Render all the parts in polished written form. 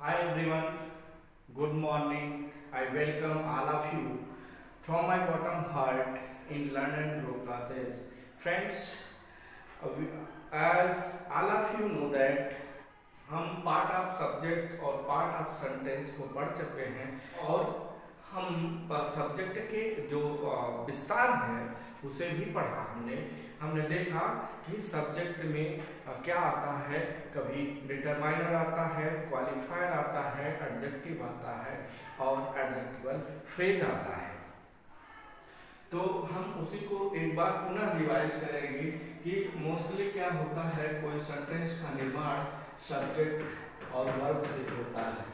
Hi everyone, good morning. I welcome all of you from my bottom heart in Learn and Grow classes. Friends, as all of you know that हम part of subject और part of sentence को पढ़ चुके हैं और हम subject के जो विस्तार है उसे भी पढ़ा हमने हमने देखा कि सब्जेक्ट में क्या आता है। कभी डिटरमाइनर आता है, क्वालिफायर आता है, एडजेक्टिव आता है और एडजेक्टिवल फ्रेज आता है। तो हम उसी को एक बार पुनः रिवाइज करेंगे कि मोस्टली क्या होता है, कोई सेंटेंस का निर्माण सब्जेक्ट और वर्ब से होता है।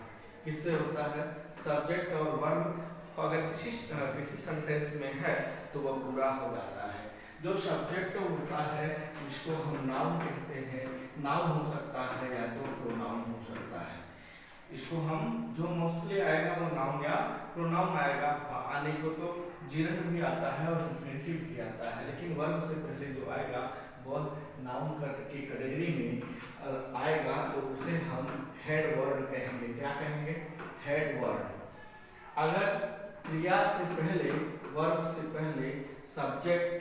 किससे होता है? सब्जेक्ट और वर्ब अगर किसी सेंटेंस में है तो वह पूरा हो जाता है। जो सब्जेक्ट होता है इसको हम नाउन कहते हैं। नाउन हो सकता है या तो प्रोनाउन हो सकता है। इसको हम जो मोस्टली आएगा वो नाउन या प्रोनाउन आएगा। आने को तो जिरंड भी आता है और इंफिनिटिव भी आता है, लेकिन वर्ब से पहले जो आएगा वह नाउन की कैटेगरी में आएगा तो उसे हम हेड वर्ड कहेंगे। क्या कहेंगे? Head word. अगर क्रिया से पहले, वर्ब से पहले सब्जेक्ट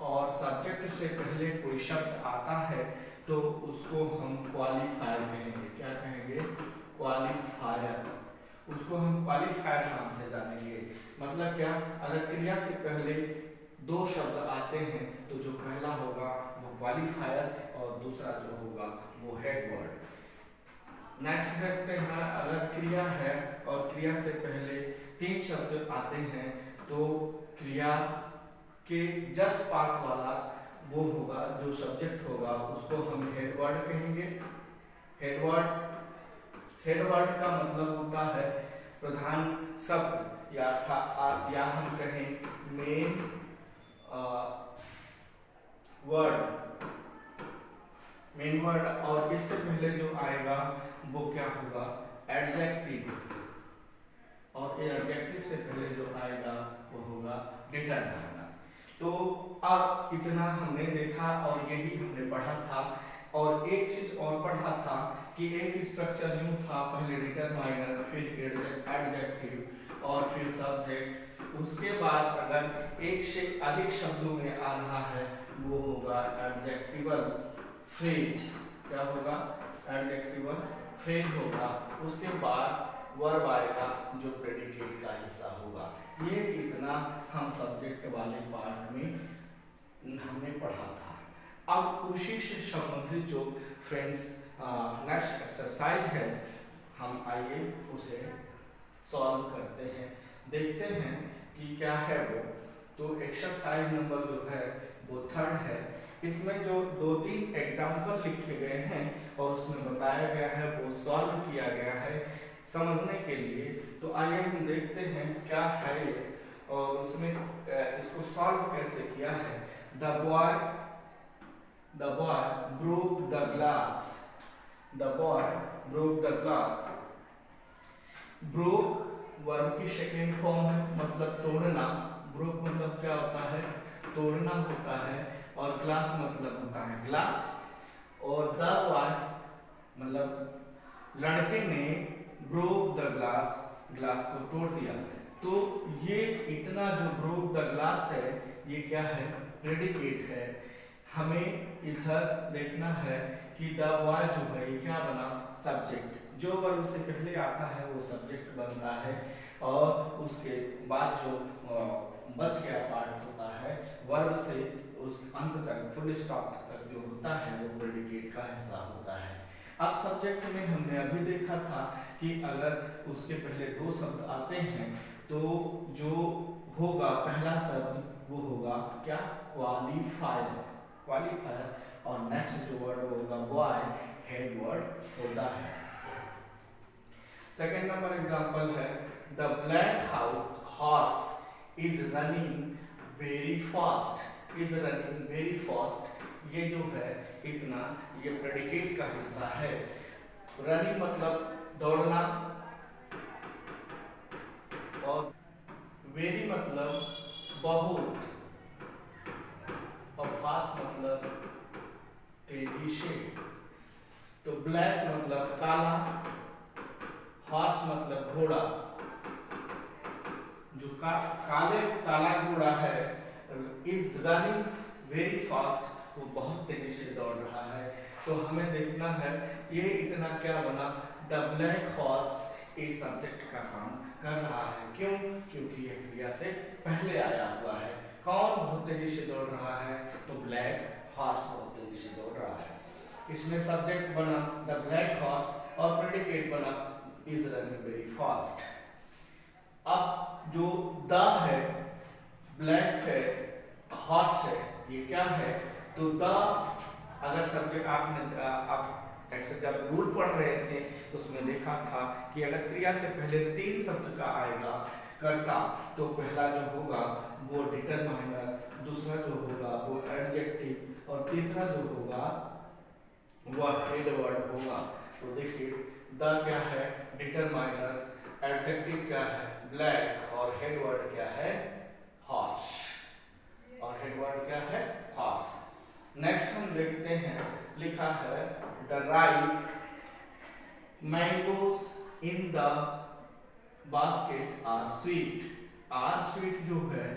और सब्जेक्ट से पहले कोई शब्द आता है तो उसको हम क्वालिफायर कहेंगे। क्या कहेंगे? क्वालिफायर। उसको हम क्वालिफायर नाम से जानेंगे। मतलब क्या? अगर क्रिया से पहले दो शब्द आते हैं तो जो पहला होगा वो क्वालिफायर और दूसरा जो होगा वो हेड वर्ड। नेक्स्ट देखते हैं, अगर क्रिया है और क्रिया से पहले तीन शब्द आते हैं तो क्रिया के जस्ट पास वाला वो होगा, जो सब्जेक्ट होगा उसको हम हेड वर्ड कहेंगे। हेड वर्ड का मतलब होता है प्रधान शब्द या हम कहें मेन वर्ड। और इससे पहले जो आएगा वो क्या होगा? एडजेक्टिव। और एडजेक्टिव से पहले जो आएगा वो होगा डिटरमाइनर। तो अब इतना हमने देखा और यही हमने पढ़ा था। और एक चीज और पढ़ा था कि एक स्ट्रक्चर यूं था, पहले डिटरमाइनर, फिर एडजेक्टिव और फिर सब्जेक्ट। उसके बाद अगर एक से अधिक शब्दों में आ रहा है वो होगा एडजेक्टिवल फ्रेज। क्या होगा? एडजेक्टिवल फ्रेज होगा। उसके बाद वर्ब आएगा जो प्रेडिकेट का हिस्सा होगा। ये इतना हम सब्जेक्ट वाले पार्ट में हमने पढ़ा था। अब उसी से संबंधित जो फ्रेंड्स नेक्स्ट एक्सरसाइज है, हम आइए उसे सॉल्व करते हैं, देखते हैं कि क्या है वो। तो एक्सरसाइज नंबर जो है वो 3 है। इसमें जो 2-3 एग्जाम्पल लिखे गए हैं और उसमें बताया गया है वो सॉल्व किया गया है समझने के लिए। तो आइए हम देखते हैं क्या है ये और उसमें इसको सॉल्व कैसे किया है। The boy broke the glass. The boy broke the glass. broke verb की सेकेंड फॉर्म है, मतलब तोड़ना। ब्रोक मतलब क्या होता है? तोड़ना होता है। और ग्लास मतलब होता है ग्लास। और द बॉय मतलब लड़के ने ब्रोक द ग्लास, ग्लास को तोड़ दिया। तो ये इतना जो ब्रोक द ग्लास है ये क्या है? प्रेडिकेट है। हमें इधर देखना है कि द बॉय जो है ये क्या बना? सब्जेक्ट। जो वर्ब से पहले आता है वो सब्जेक्ट बनता है और उसके बाद जो बच गया पार्ट होता है वर्ब से उस अंत तक, फुल स्टॉप तक जो होता है वो प्रेडिकेट का हिस्सा होता है। अब सब्जेक्ट में हमने अभी देखा था कि अगर उसके पहले दो शब्द आते हैं तो जो होगा पहला शब्द वो होगा क्या? क्वालिफायर। और नेक्स्ट जो वर्ड होगा बॉय, हेड वर्ड होता है। सेकेंड नंबर एग्जांपल है the black horse is running very fast. ये जो है इतना, ये प्रेडिकेट का हिस्सा है। रनिंग मतलब दौड़ना और वेरी मतलब बहुत और फास्ट मतलब तेजी से। तो ब्लैक मतलब काला इज रनिंग वेरी फास्ट, वो बहुत तेजी से दौड़ रहा है। तो हमें देखना है ये इतना क्या बना, द ब्लैक हॉर्स इस सब्जेक्ट का काम कर रहा है। क्यों? क्योंकि यह क्रिया से पहले आया हुआ है। कौन बहुत तेजी से दौड़ रहा है? तो ब्लैक हॉर्स बहुत तेजी से दौड़ रहा है। इसमें सब्जेक्ट बना द ब्लैक हॉर्स और प्रेडिकेट बना इज रनिंग वेरी फास्ट। अब जो द है, ब्लैक है, हॉर्स है, ये क्या है? तो द अगर सब्जेक्ट आपने आप ऐसे जब रूल पढ़ रहे थे तो उसमें देखा था कि अगर क्रिया से पहले 3 शब्द का आएगा कर्ता, तो पहला जो होगा वो डिटरमाइनर, दूसरा जो होगा वो एडजेक्टिव और तीसरा जो होगा वह हेड वर्ड होगा। तो देखिए द क्या है? डिटरमाइनर, एडजेक्टिव क्या है? ब्लैक, और हेड वर्ड क्या है? हॉर्स, और हेड वर्ड क्या है? हॉर्स। नेक्स्ट हम देखते हैं, लिखा है the right mangoes in the basket are sweet. Are sweet जो है,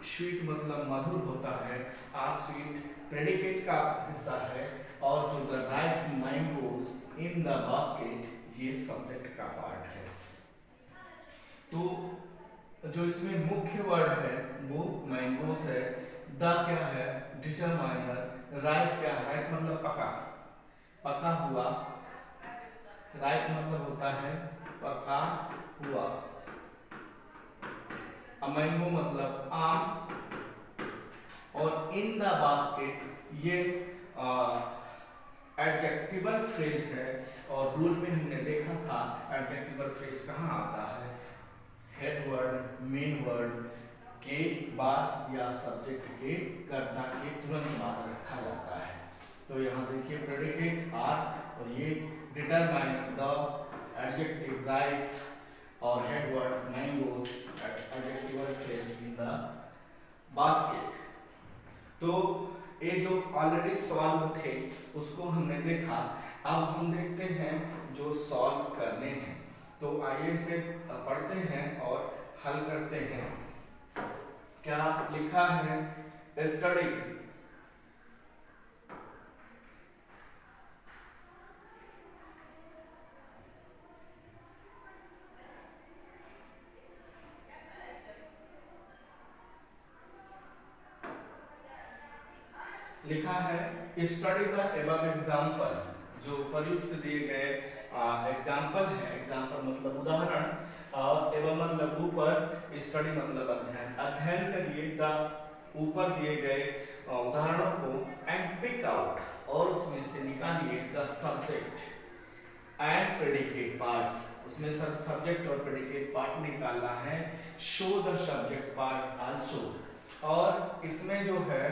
स्वीट मतलब मधुर होता है, आर स्वीट प्रेडिकेट का हिस्सा है, और जो the right mangoes in the basket ये सब्जेक्ट का पार्ट है। तो जो इसमें मुख्य वर्ड है वो मैंगोज है, द क्या है? डिटरमाइनर, राइट क्या है? राइट मतलब पका, पका हुआ, राइट मतलब होता है पका हुआ, मैंगो मतलब आम, और इन द बास्केट ये एडजेक्टिवल फ्रेज है। और रूल में हमने देखा था एडजेक्टिवल फ्रेज कहाँ आता है? हेड वर्ड, मेन वर्ड के बाद या सब्जेक्ट के कर्ता के तुरंत बाद रखा जाता है। तो यहाँ देखिए प्रेडिकेट आर, और ये डिटरमाइनर द, एडजेक्टिव राइट, और head word mangoes, adjectival phrase in the basket. तो ये जो ऑलरेडी सॉल्व थे उसको हमने देखा। अब हम देखते हैं जो सॉल्व करने हैं। तो आइए इसे पढ़ते हैं और हल करते हैं। क्या लिखा है? स्टडी लिखा है स्टडी द एबव एग्जाम्पल। जो प्रयुक्त दिए गए एग्जाम्पल है, एग्जाम्पल मतलब उदाहरण, और एवं मतलब ऊपर, स्टडी मतलब अध्ययन, अध्ययन करिए द ऊपर दिए गए उदाहरणों को एंड पिक आउट, और उसमें से निकालिए the subject and predicate parts. उसमें सब सब्जेक्ट और प्रेडिकेट पार्ट निकालना है। Show the subject part also, और इसमें जो है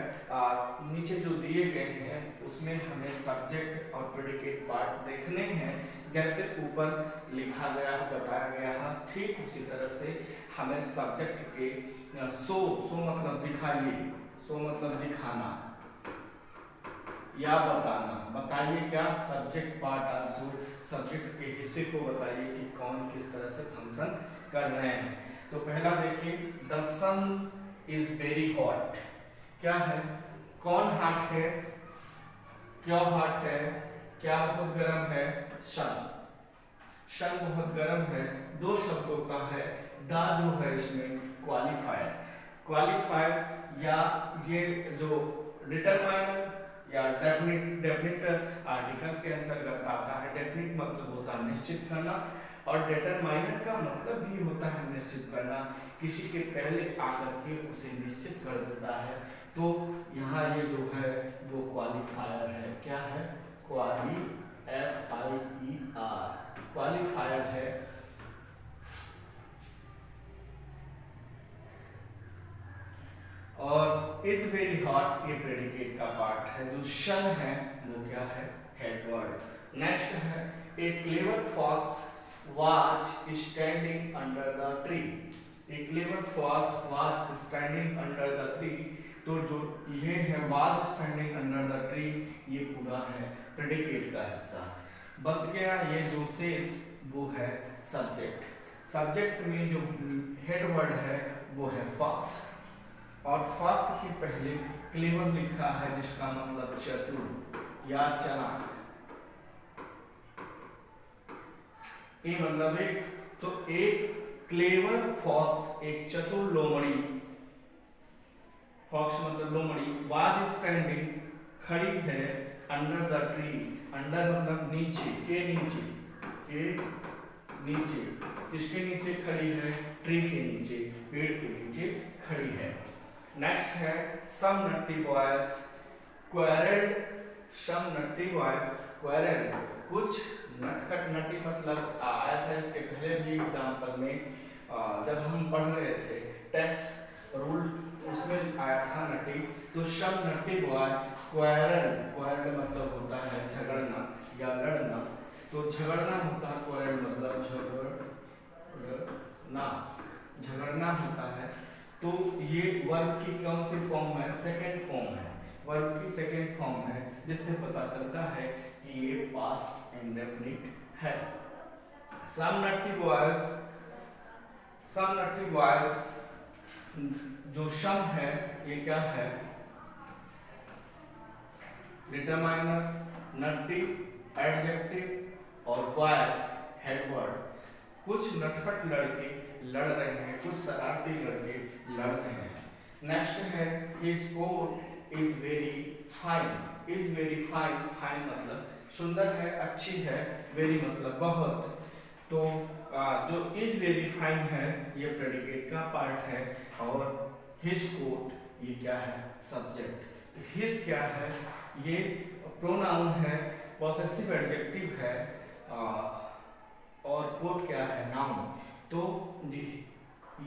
नीचे जो दिए गए हैं उसमें हमें सब्जेक्ट और प्रेडिकेट पार्ट देखने हैं, जैसे ऊपर लिखा गया है, बताया गया है, ठीक उसी तरह से हमें सब्जेक्ट के शो मतलब दिखाइए, शो मतलब दिखाना या बताना, बताइए क्या? सब्जेक्ट पार्ट आल्सो, सब्जेक्ट के हिस्से को बताइए कि कौन किस तरह से फंक्शन कर रहे हैं। तो पहला देखिए the sun is very hot. क्या है? कौन हॉट है? क्यों हॉट है? क्या बहुत गर्म है? सन, सन बहुत गर्म है। दो शब्दों का है, द जो है इसमें क्वालिफायर, क्वालिफायर या ये जो डिटरमाइनर या डेफिनिट आर्टिकल के अंतर्गत आता है। डेफिनिट मतलब होता है निश्चित करना, और डिटरमाइनर का मतलब भी होता है निश्चित करना, किसी के पहले आकर के उसे निश्चित कर देता है। तो यहाँ ये जो है वो क्वालिफायर है। क्या है? FIER, क्वालिफायर है। और इज वेरी हॉट ये प्रेडिकेट का पार्ट है। जो शन है वो क्या है? Head word. नेक्स्ट है a clever fox was standing under the tree। A clever fox was standing under the tree। तो जो ये है was standing under the tree, ये पूरा है प्रेडिकेट का हिस्सा। बच गया ये जो शेष वो है सब्जेक्ट। सब्जेक्ट में जो हेड वर्ड है वो है फॉक्स, और फॉक्स के पहले क्लेवर लिखा है जिसका मतलब चतुर या चालाक। ए मतलब एक, तो एक क्लेवर फॉक्स, एक चतुर लोमड़ी, फॉक्स मतलब लोमड़ी, वाज स्टैंडिंग खड़ी है, अंडर द ट्री, अंडर मतलब नीचे, के नीचे, के नीचे, किसके नीचे खड़ी है, ट्री के नीचे, पेड़ के नीचे खड़ी है। नेक्स्ट है सम नट्टी बॉयज क्वेरल्ड, सम नट्टी बॉयज क्वेरल्ड, कुछ नटखट, नटी मतलब आया था इसके पहले भी एग्जाम्पल में, जब हम पढ़ रहे थे टैक्स रूल उसमें आया था नटी। तो सब नटी बॉय क्वेरल, क्वेरल मतलब होता है झगड़ना या लड़ना, तो झगड़ना होता है, क्वेरल मतलब झगड़ना, झगड़ना होता है। तो ये वर्ब की कौन सी फॉर्म है, सेकेंड फॉर्म है, वर्ब की सेकेंड फॉर्म है, जिससे पता चलता है कि ये पास्ट इंडेफिनिट है। सम नटी बॉयज, सम नटी बॉयज, जो सम है ये क्या है, डिटरमाइनर, नटी एडजेक्टिव और बॉयज हेडवर्ड। कुछ नटखट लड़के लड़ रहे हैं, कुछ शरारती लड़के लड़ रहे हैं। नेक्स्ट है his coat is very fine, is very fine, fine मतलब सुंदर है, अच्छी है, वेरी मतलब बहुत। तो जो इज वेरी फाइन है ये प्रेडिकेट का पार्ट है, और हिज कोट ये क्या है, सब्जेक्ट। हिज क्या है, ये प्रोनाउन है, पॉसेसिव एडजेक्टिव है, और कोट क्या है, नाउन। तो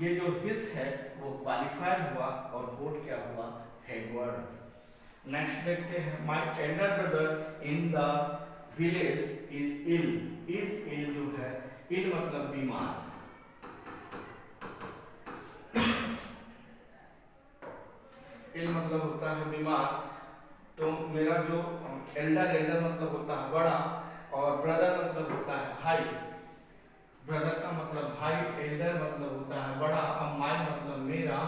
ये जो हिज है वो क्वालिफायर हुआ और कोट क्या हुआ, हेडवर्ड। नेक्स्ट देखते हैं my elder brother in the village is ill, is ill जो है, इल मतलब बीमार, इल मतलब होता है बीमार। तो मेरा जो एल्डर, एल्डर मतलब होता है बड़ा, और ब्रदर मतलब होता है भाई, ब्रदर का मतलब भाई, एल्डर मतलब होता है बड़ा, अब माय मतलब मेरा,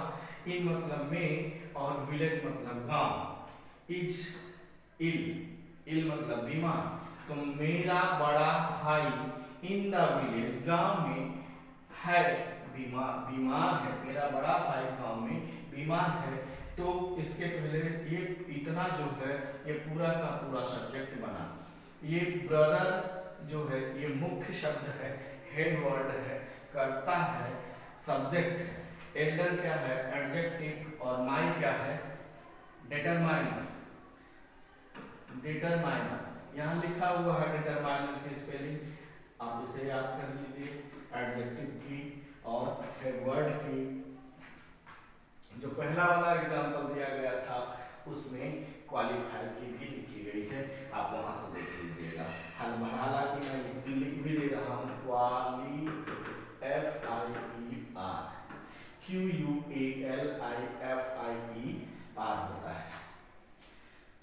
इन मतलब में, और विलेज मतलब गांव। इज इल, इल मतलब बीमार, तो मेरा बड़ा भाई इन द विलेज गांव में है बीमार, बीमार है, मेरा बड़ा भाई गांव में बीमार है। तो इसके पहले ये इतना जो है ये पूरा का पूरा सब्जेक्ट बना। ये ब्रदर जो है ये मुख्य शब्द है, हेड वर्ड है, करता है, सब्जेक्ट है। एल्डर क्या है, एडजेक्टिव, और माई क्या है, डिटरमाइनर, डिटरमाइनर। यहाँ लिखा हुआ है डिटरमाइनर की स्पेलिंग, आप इसे याद कर लीजिए, एडजेक्टिव की और हेड वर्ड की। जो पहला वाला एग्जांपल दिया गया था उसमें क्वालिफायर की भी लिखी गई है, आप वहां से देख लीजिएगा। हालांकि मैं लिख भी दे रहा हूँ, क्वाली FIER, QUALIFIER होता है।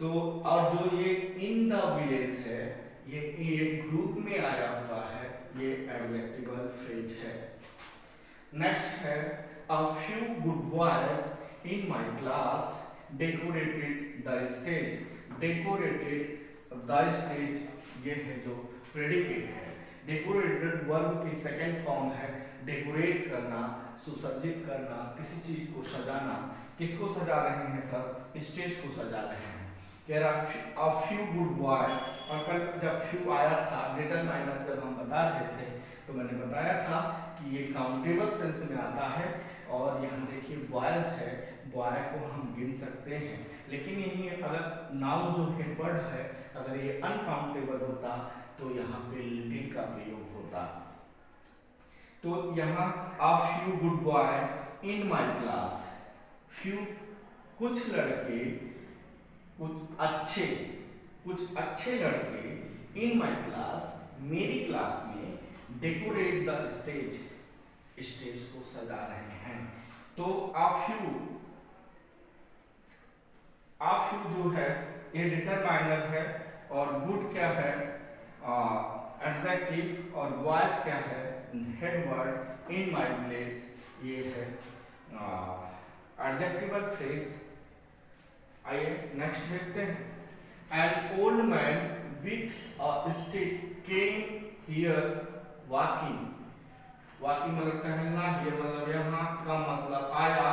तो और जो ये इन द विलेज है ये ग्रुप में आया हुआ है, ये एडजेक्टिवल फ्रेज है। नेक्स्ट है a few good boys in my class decorated the stage, decorated the stage ये है जो प्रेडिकेट है। डेकोरेटेड वर्ब की सेकेंड फॉर्म है, डेकोरेट करना, सुसज्जित करना, किसी चीज को सजाना। किसको सजा रहे हैं सर, स्टेज को सजा रहे हैं। कह रहा a few good boy, और कल जब few आया था डिटरमाइनर जब हम बता रहे थे तो मैंने बताया था कि ये काउंटेबल सेंस में आता है, और यहाँ देखिए बॉयज है, बॉय को हम गिन सकते हैं, लेकिन यही अगर नाउन जो हेडवर्ड है अगर ये अनकाउंटेबल होता तो यहाँ पे लिटिल का प्रयोग होता। तो यहाँ a few good boy in my class, few कुछ लड़के, कुछ अच्छे लड़के in my class मेरी क्लास में डेकोरेट द स्टेज, स्टेज को सजा रहे हैं। तो a few जो है ये डिटरमाइनर है, और गुड क्या है एडजेक्टिव, और बॉयज क्या है head word, in my village ये है एडजेक्टिवल फ्रेज। आइए नेक्स्ट देखते हैं। An old man with a stick came here walking. Walking मतलब टहलना, हियर मतलब यहाँ, कम मतलब आया,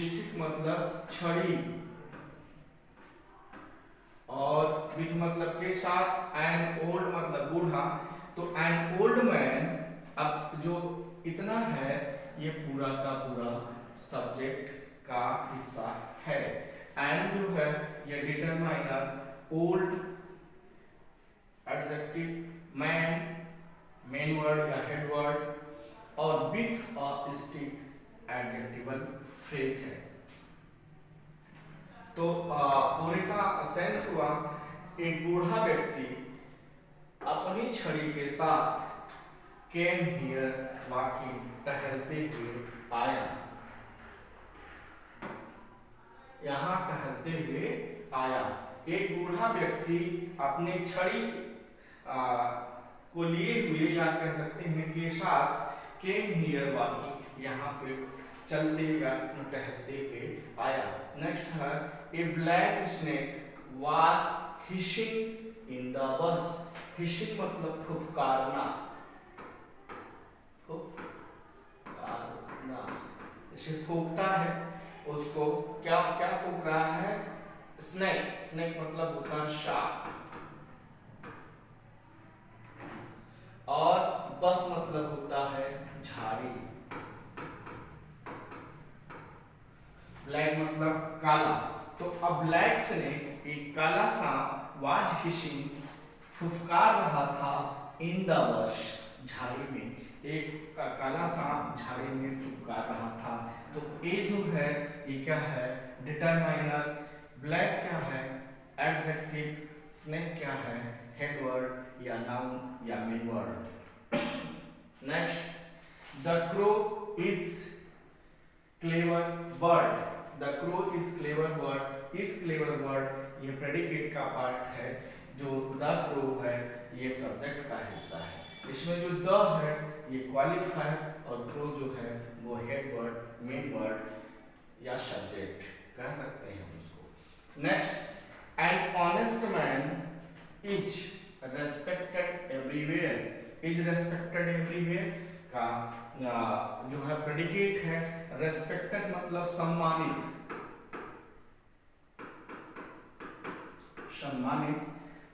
स्टिक मतलब छड़ी, और विथ मतलब के साथ, एन ओल्ड मतलब बूढ़ा। तो एन ओल्ड मैन, अब जो इतना है ये पूरा का पूरा सब्जेक्ट का हिस्सा है। एन जो है ये determiner, old adjective, man main word या हेड वर्ड, और with a stick adjectival phrase है। तो पूरे का सेंस हुआ, एक बूढ़ा व्यक्ति अपनी छड़ी के साथ केम हियर वॉकिंग, टहलते हुए आया, यहाँ टहलते हुए आया। एक बूढ़ा व्यक्ति अपनी छड़ी को लिए हुए या कह सकते हैं के साथ केम हियर वॉकिंग, यहाँ पे चलते या टहलते हुए आया। नेक्स्ट है, a black snake was hissing in the bus. Hissing मतलब फुफकारना, फुफकारना, जैसे फूकता है उसको, क्या क्या फूक रहा है, स्नेक, स्नेक मतलब होता है शार्क, और बस मतलब होता है झाड़ी। ब्लैक मतलब काला, तो अब ब्लैक स्नेक, एक काला सांप, वाज हिशिंग फुफकार रहा था, इन द बश झाड़ी में, एक काला सांप झाड़ी में फुफकार रहा था। तो ए जो है ये क्या है, डिटरमाइनर, ब्लैक क्या है एडजेक्टिव, स्नेक क्या है हेड वर्ड या नाउन या main word. Next, the crow is clever bird. The crow is clever bird, is clever bird ये प्रेडिकेट का पार्ट है, जो द क्रो है ये सब्जेक्ट का हिस्सा है। इसमें जो द है ये क्वालिफायर, और क्रो जो है वो हेड वर्ड, मेन वर्ड या सब्जेक्ट कह सकते हैं उसको। Next, an honest man is respected everywhere. Is respected everywhere का जो है प्रेडिकेट है, रेस्पेक्टेड मतलब सम्मानित, सम्मानित,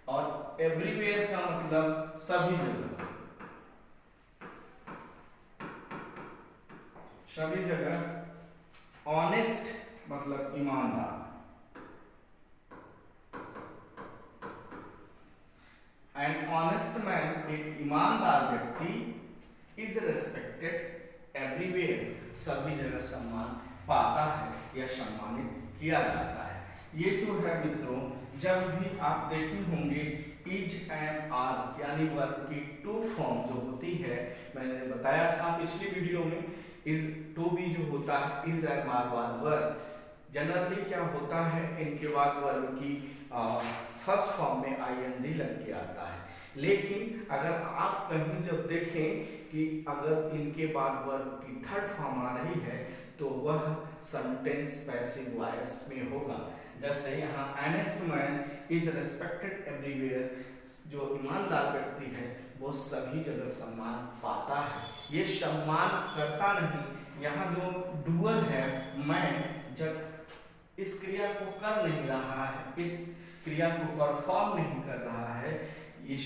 और एवरीवेयर का मतलब सभी जगह, सभी जगह। ऑनेस्ट मतलब ईमानदार, एन ऑनेस्ट मैन एक ईमानदार व्यक्ति, इज रेस्पेक्टेड एवरीवेयर सभी जगह सम्मान पाता है या सम्मानित किया जाता है। ये जो है मित्रों, जब भी आप देखे होंगे इज एंड आर यानी वर्ब की टू फॉर्म जो होती है, मैंने बताया था पिछली वीडियो में, इज टू बी जो होता है is and are was verb, generally क्या होता है इनके बाद वर्ब की फर्स्ट फॉर्म में आईएनजी लग के आता है। लेकिन अगर आप कहीं जब देखें कि अगर इनके बाद वर्ब की थर्ड फॉर्म आ रही है तो वह सेंटेंस पैसिव वॉइस में होगा। जैसे यहाँ honest man is respected everywhere, जो ईमानदार व्यक्ति है वो सभी जगह सम्मान पाता है। ये सम्मान करता नहीं, यहाँ जो डूअर है मैं, जब इस क्रिया को कर नहीं रहा है, इस क्रिया को परफॉर्म नहीं कर रहा है, ये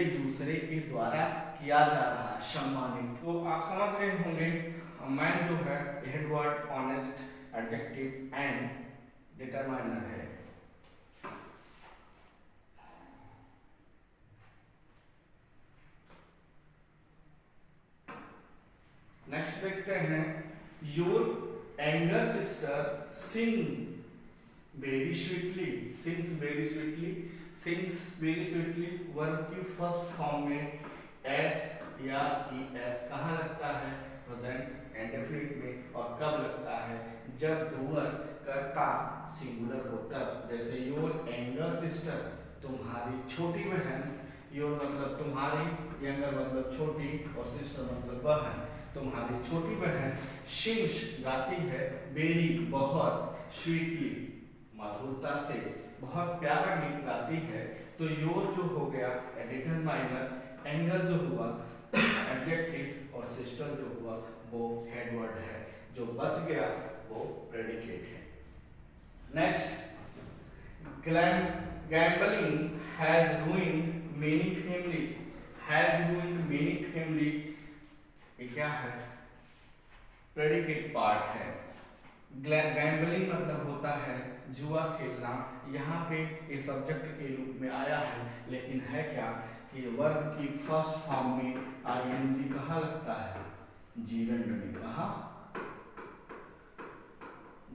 दूसरे के द्वारा किया जा रहा है, सम्मानित। तो आप समझ रहे होंगे मैन जो है head word, honest adjective and determiner है। नेक्स्ट देखते हैं, your anger sister Singh very sweetly. Sings very sweetly, sings very sweetly verb की फर्स्ट फॉर्म में एस या ई एस कहाँ लगता है, प्रेजेंट इंडेफिनिट में, और कब लगता है, जब डूअर कर्ता सिंगुलर होता। जैसे योर एंगर सिस्टर तुम्हारी छोटी बहन, योर मतलब तुम्हारी, यंगर मतलब छोटी, और सिस्टर मतलब बहन। तो तुम्हारी छोटी बहन सिंग्स गाती है वेरी बहुत, स्वीटली मधुरता से, बहुत प्यारा गीत गाती है। तो योर जो हो गया डिटरमाइनर, एंगर जो हुआ एडजेक्टिव और सिस्टर जो हुआ वो हेडवर्ड है। जो बच गया वो प्रेडिकेट है। Next, gambling has ruined many families, has ruined many family, ये क्या है? प्रेडिकेट पार्ट है। गैम्बलिंग मतलब होता है जुआ खेलना, यहाँ पे ये सब्जेक्ट के रूप में आया है, लेकिन है क्या कि वर्ब की फर्स्ट फॉर्म में आईएनजी कहाँ लगता है? जीरंड में। कहाँ?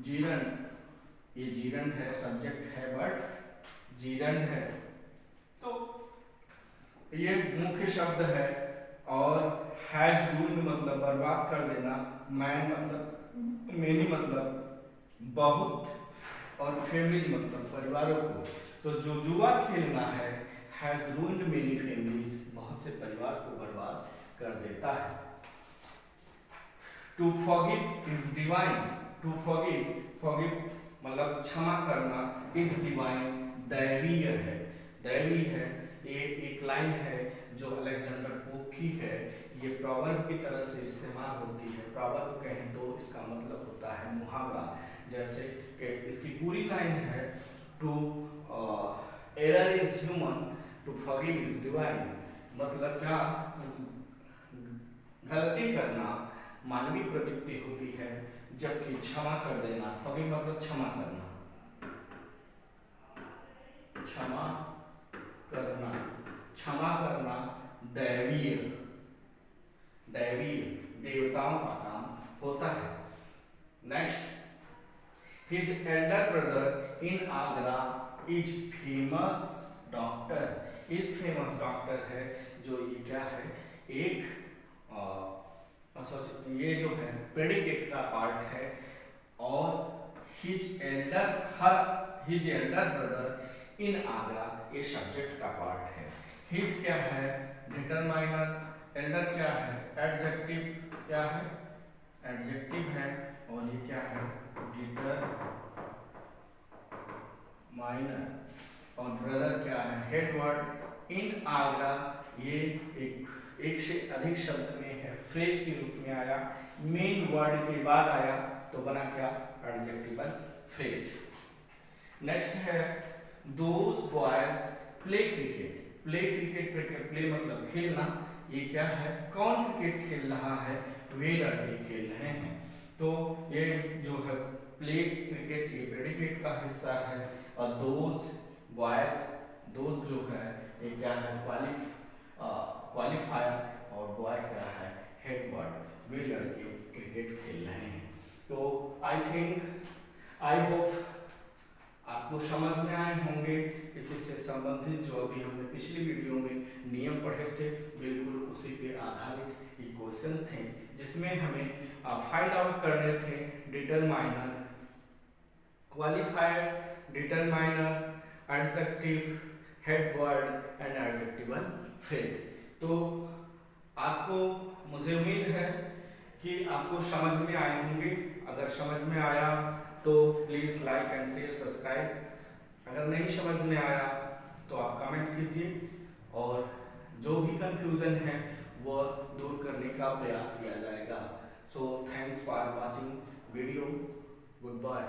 जीरंड, ये जीरंड है, सब्जेक्ट है बट जीरंड है। तो ये मुख्य शब्द है। और हैज रूइंड मतलब बर्बाद कर देना, मैन मतलब मेनी मतलब बहुत, और फैमिलीज मतलब परिवारों को। तो जो जुआ खेलना है हैज रूइंड मेनी फैमिलीज, बहुत से परिवार को बर्बाद कर देता है। To forgive is divine, to forgive, forgive मतलब क्षमा करना, इज डिवाइन दैवीय है, दैवी है। ये एक लाइन है जो अलेक्जेंडर पोप की है, ये प्रॉवर्ब की तरह से इस्तेमाल होती है। प्रॉवर्ब कहें तो इसका मतलब होता है मुहावरा। जैसे कि इसकी पूरी लाइन है to err is human, to forgive is divine. मतलब क्या? गलती करना मानवीय प्रवृत्ति होती है, जबकि क्षमा कर देना, फॉरगिव मतलब क्षमा करना, क्षमा करना, क्षमा करना दैवीय, दैवीय देवताओं का काम होता है। Next, his elder brother in Agra is famous doctor, is famous doctor है। जो ये क्या है? एक ये जो है प्रेडिकेट का पार्ट है। और his elder, her, his elder brother in Agra ये सब्जेक्ट का पार्ट है। his क्या है? डिटरमाइनर, एल्डर क्या है? एडजेक्टिव क्या है? एडजेक्टिव है। और ये क्या है? डिटरमाइनर। और ब्रदर क्या है? Head word. इन आगरा ये एक से अधिक शब्द में है, फ्रेज के रूप में आया, मेन वर्ड के बाद आया तो बना क्या? Adjectival phrase. नेक्स्ट है those boys play cricket, play cricket, play मतलब खेलना। ये क्या है? कौन क्रिकेट खेल रहा है? वे लड़के खेल रहे हैं। तो ये जो है प्ले क्रिकेट ये प्रेडिकेट का हिस्सा है। और दोज बॉयज, दोज जो है ये क्या है? क्वालिफायर। और बॉय क्या है? Head word. वे लड़के क्रिकेट खेल रहे हैं। तो आई थिंक, आई होप आपको समझ में आए होंगे। इसी से संबंधित जो अभी हमने पिछली वीडियो में नियम पढ़े थे, बिल्कुल उसी पे आधारित ये क्वेश्चन थे, जिसमें हमें फाइंड आउट करने थे determiner, qualifier, determiner, adjective, head word and adjectival phrase. तो आपको, मुझे उम्मीद है कि आपको समझ में आए होंगे। अगर समझ में आया तो please like and share, subscribe. अगर नहीं समझ में आया तो आप कमेंट कीजिए, और जो भी कंफ्यूजन है वो दूर करने का प्रयास किया जाएगा। So thanks for watching video, good bye.